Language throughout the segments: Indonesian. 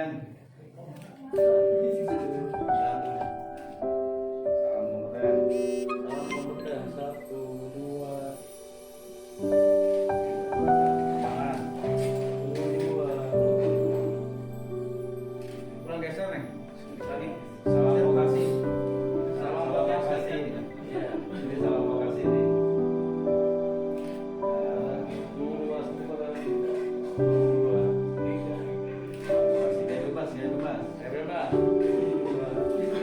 kompeten. Salam kompeten. Satu, dua. Tangan. Dua. Kurang geser nih. Bisa nih. Salam lokasi. Salam lokasi. Iya, ini salam lokasi nih. Dua, tiga. Saya bebas. Dua, tiga.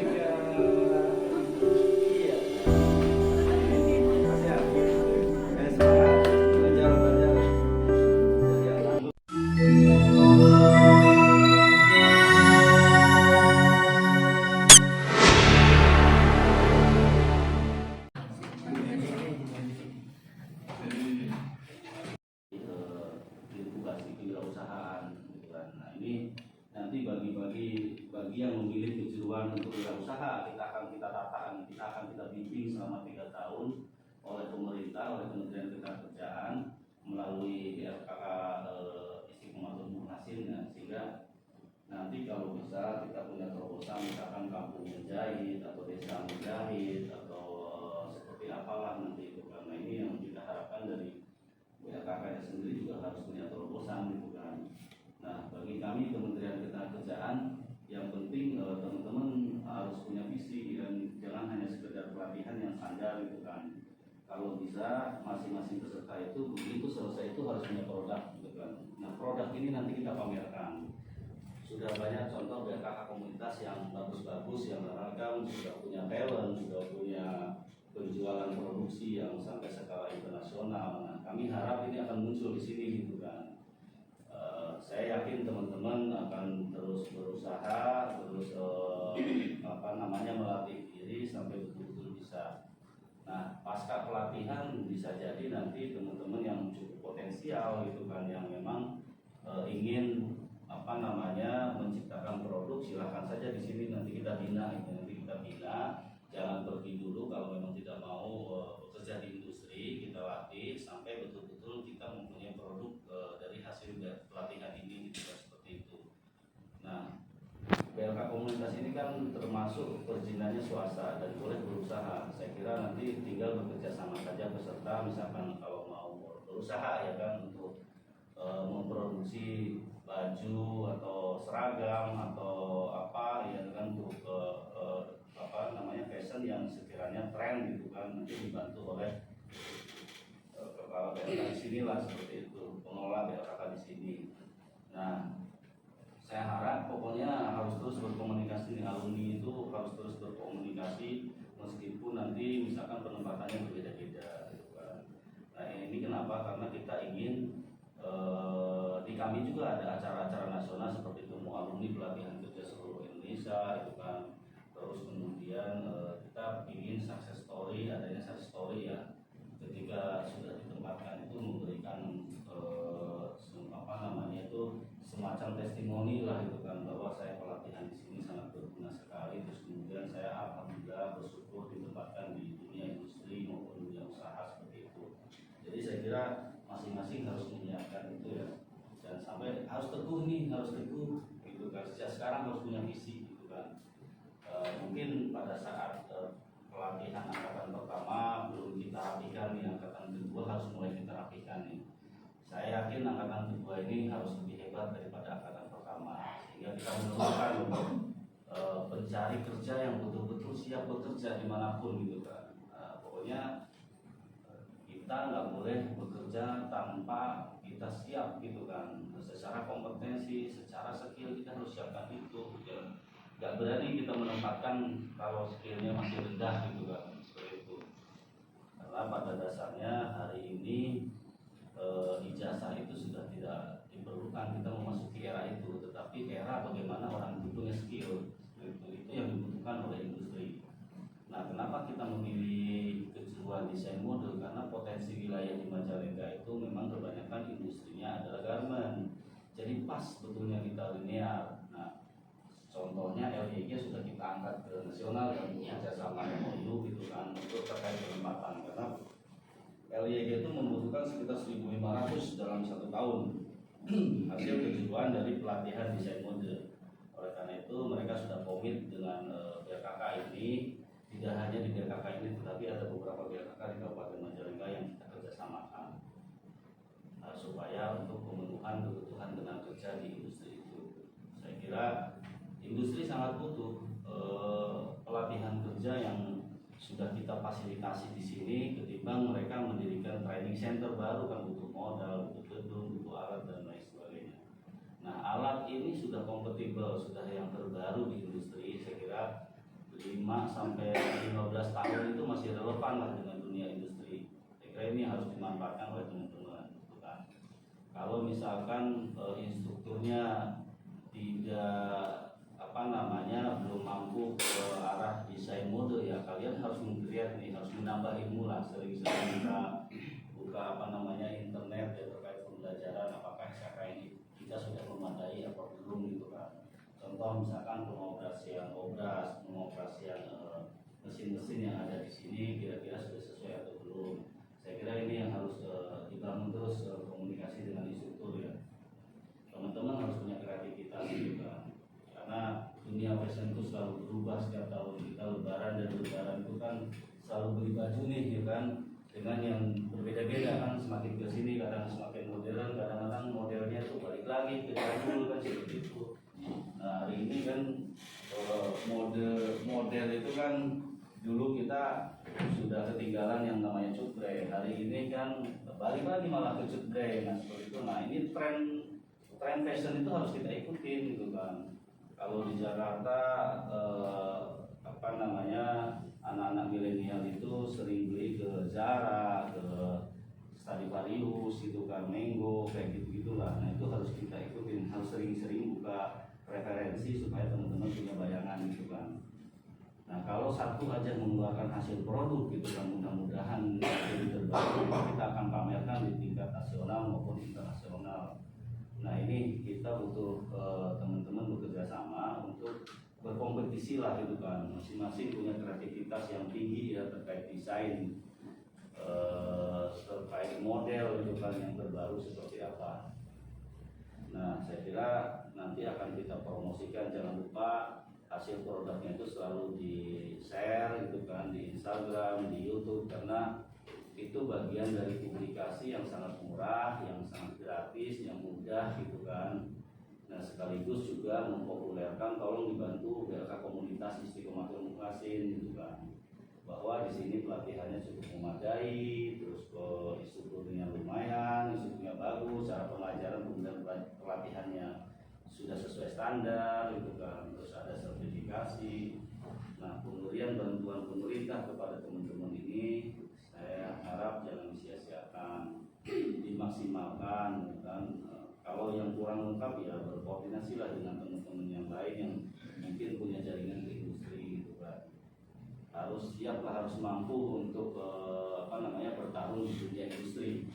Iya. Siap. Semangat. Belajar. Inkubasi kewirausahaan gitu kan. Nah ini nanti bagi yang memilih kejuruan untuk wirausaha kita akan kita bimbing selama 3 tahun oleh pemerintah, oleh Kementerian Ketenagakerjaan melalui BLKK Istiqomatul Muhasin ya, sehingga nanti kalau bisa kita punya terobosan misalkan kampung menjahit atau desa menjahit atau seperti apalah nanti itu, karena ini yang kita harapkan dari BLKK sendiri juga harus punya terobosan gitu kan. Nah bagi kami Kementerian Ketenagakerjaan yang penting teman-teman harus punya visi dan jangan hanya sekedar pelatihan yang standar gitu kan. Kalau bisa masing-masing peserta itu begitu selesai itu harus punya produk gitu kan. Nah produk ini nanti kita pamerkan. Sudah banyak contoh BLKK komunitas yang bagus-bagus yang beragam, sudah punya talent, sudah punya penjualan produksi yang sampai skala internasional. Nah, kami harap ini akan muncul di sini gitu kan. Saya yakin teman-teman akan terus berusaha, terus melatih diri sampai betul-betul bisa. Nah, pasca pelatihan bisa jadi nanti teman-teman yang cukup potensial gitu kan, yang memang ingin menciptakan produk, silahkan saja di sini nanti kita bina jangan pergi dulu kalau memang tidak mau bekerja di industri, kita latih sampai betul-betul kita mempunyai produk dari hasil pelatihan ini gitu kan, seperti itu. Nah BLK komunitas ini kan termasuk perizinannya swasta dan boleh berusaha. Saya kira nanti tinggal bekerja sama saja peserta, misalkan kalau mau berusaha ya kan untuk memproduksi baju atau seragam atau apa ya kan untuk fashion yang sekiranya tren gitu kan, nanti dibantu oleh kepala BLK di sini lah, seperti itu, pengelola BLK di sini. Nah saya harap pokoknya harus terus berkomunikasi dengan alumni, itu harus terus berkomunikasi meskipun nanti misalkan penempatannya berbeda-beda gitu kan. Nah ini kenapa? Karena kita ingin di kami juga ada acara-acara nasional seperti temu alumni pelatihan kerja seluruh Indonesia itu kan. Terus kemudian kita ingin adanya success story ya, ketika sudah ditempatkan itu memberikan semacam testimoni lah itu kan, bahwa saya pelatihan di sini sangat berguna sekali. Terus kemudian saya alhamdulillah bersyukur ditempatkan di dunia industri maupun dunia usaha seperti itu. Jadi saya kira masing-masing harus menyiapkan itu ya, dan sampai harus teguh gitu kan. Sejak sekarang harus punya visi gitu kan. Mungkin pada saat pelatihan angkatan pertama belum kita rapikan nih, angkatan kedua harus mulai kita rapikan nih. Saya yakin angkatan kedua ini harus lebih hebat daripada angkatan pertama, sehingga kita menemukan pencari kerja yang betul-betul siap bekerja dimanapun gitu kan. Pokoknya kita nggak boleh bekerja tanpa kita siap gitu kan, secara kompetensi, secara skill kita harus siapkan itu ya. Nggak berani kita menempatkan kalau skillnya masih rendah gitu kan, seperti itu. Karena pada dasarnya hari ini ijazah itu sudah tidak diperlukan, kita memasuki era itu, tetapi era bagaimana orang itu punya skill itu yang dibutuhkan oleh industri. Nah kenapa kita memilih kejuruan desain mode? Karena potensi wilayah di Majalengka itu memang kebanyakan industrinya adalah garment, jadi pas betulnya kita linear. Nah contohnya LYG sudah kita angkat ke nasional yang kerjasama MOU gitu kan, untuk terkait penempatan, karena LYG itu membutuhkan sekitar 1.500 dalam 1 tahun hasil kejuruan dari pelatihan desain mode. beberapa BLK di Kabupaten Majalengka yang kita kerjasamakan supaya untuk pemenuhan kebutuhan tenaga kerja di industri itu. Saya kira industri sangat butuh pelatihan kerja yang sudah kita fasilitasi di sini ketimbang mereka mendirikan training center baru, kan butuh modal, butuh gedung, butuh alat dan lain sebagainya. Nah, alat ini sudah kompatibel, sudah yang terbaru di industri. Saya kira 5 sampai 15 tahun itu masih relevan lah dengan dunia industri. Saya kira ini harus dimanfaatkan oleh teman-teman. Kalau misalkan instrukturnya tidak belum mampu ke arah desain mode, ya kalian harus mengkreat nih, harus menambah ilmu lah, sering-sering buka internet ya terkait pembelajaran apakah SKK ini kita sudah memadai apa belum gitu kan. Contoh misalkan pengoperasian mesin-mesin yang ada di sini kira-kira sudah sesuai atau belum. Saya kira ini yang harus dibangun terus komunikasi dengan instruktur ya. Teman-teman harus punya kreativitas juga, karena dunia fashion itu selalu berubah setiap tahun. Kita lebaran itu kan selalu beli baju nih ya kan, dengan yang berbeda-beda kan, semakin ke sini kadang semakin modern, kadang-kadang modelnya itu balik lagi ke jadul kan seperti itu. Nah, hari ini kan model itu kan dulu kita sudah ketinggalan yang namanya cutbray. Hari ini kan balik lagi malah ke cutbray. Nah, seperti itu. Nah, ini tren fashion itu harus kita ikutin gitu kan. Kalau di Jakarta anak-anak milenial itu sering beli ke Zara, ke Stradivarius itu kan, Mango, kayak gitu-gitulah. Nah, itu harus kita ikutin, harus sering-sering buka referensi supaya teman-teman punya bayangan gitu kan. Nah, kalau satu aja mengeluarkan hasil produk gitu kan, mudah-mudahan jadi terbaru kita akan pamerkan di tingkat nasional maupun internasional. Nah, ini kita butuh teman-teman bekerja sama untuk berkompetisi lah gitu kan, masing-masing punya kreativitas yang tinggi ya terkait desain, terkait model gitu kan yang terbaru seperti apa. Nah, saya kira nanti akan kita promosikan, jangan lupa hasil produknya itu selalu di share gitu kan, di Instagram, di YouTube, karena itu bagian dari publikasi yang sangat murah, yang sangat gratis, yang mudah gitu kan. Nah, sekaligus juga mempopulerkan, tolong dibantu BLK komunitas Istiqomatul Mukhasin gitu kan, bahwa di sini pelatihannya cukup memadai, terus instrukturnya lumayan, instrukturnya bagus, cara pengajaran kemudian pelatihannya sudah sesuai standar gitu kan, terus ada sertifikasi. Nah, pemberian bantuan pemerintah kepada teman-teman ini saya harap jangan disia-siakan, dimaksimalkan gitu kan. Kalau yang kurang lengkap ya berkoordinasi lah dengan teman-teman yang lain yang mungkin punya jaringan ke industri gitu kan. Harus siap lah, harus mampu untuk bertarung di dunia industri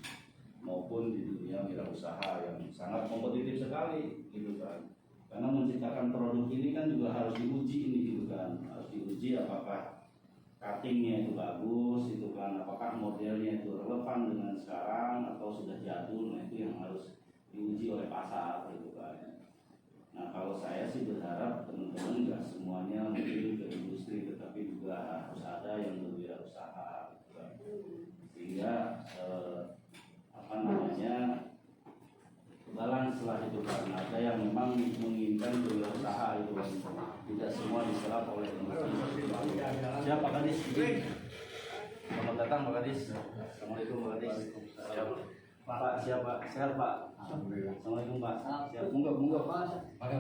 maupun di dunia wirausaha yang sangat kompetitif sekali gitu kan. Karena menciptakan produk ini kan juga harus diuji ini gitu kan, harus diuji apakah cuttingnya itu bagus itu kan, apakah modelnya itu relevan dengan sekarang atau sudah jadul. Nah, itu yang harus diuji oleh pasar gitu kan. Nah, kalau saya sih berharap teman-teman nggak semuanya mungkin ke industri, tetapi juga harus ada yang berwirausaha gitu kan. Sehingga balance lah itu kan. Ada yang memang menginginkan berwirausaha itu kan, tidak semua diserap oleh industri. Siapa Kadis? Selamat datang Pak Kadis. Assalamualaikum Pak Kadis. Pak siapa? Sehat Pak. Alhamdulillah. Assalamualaikum Pak. Siap, munggah Pak. Pakai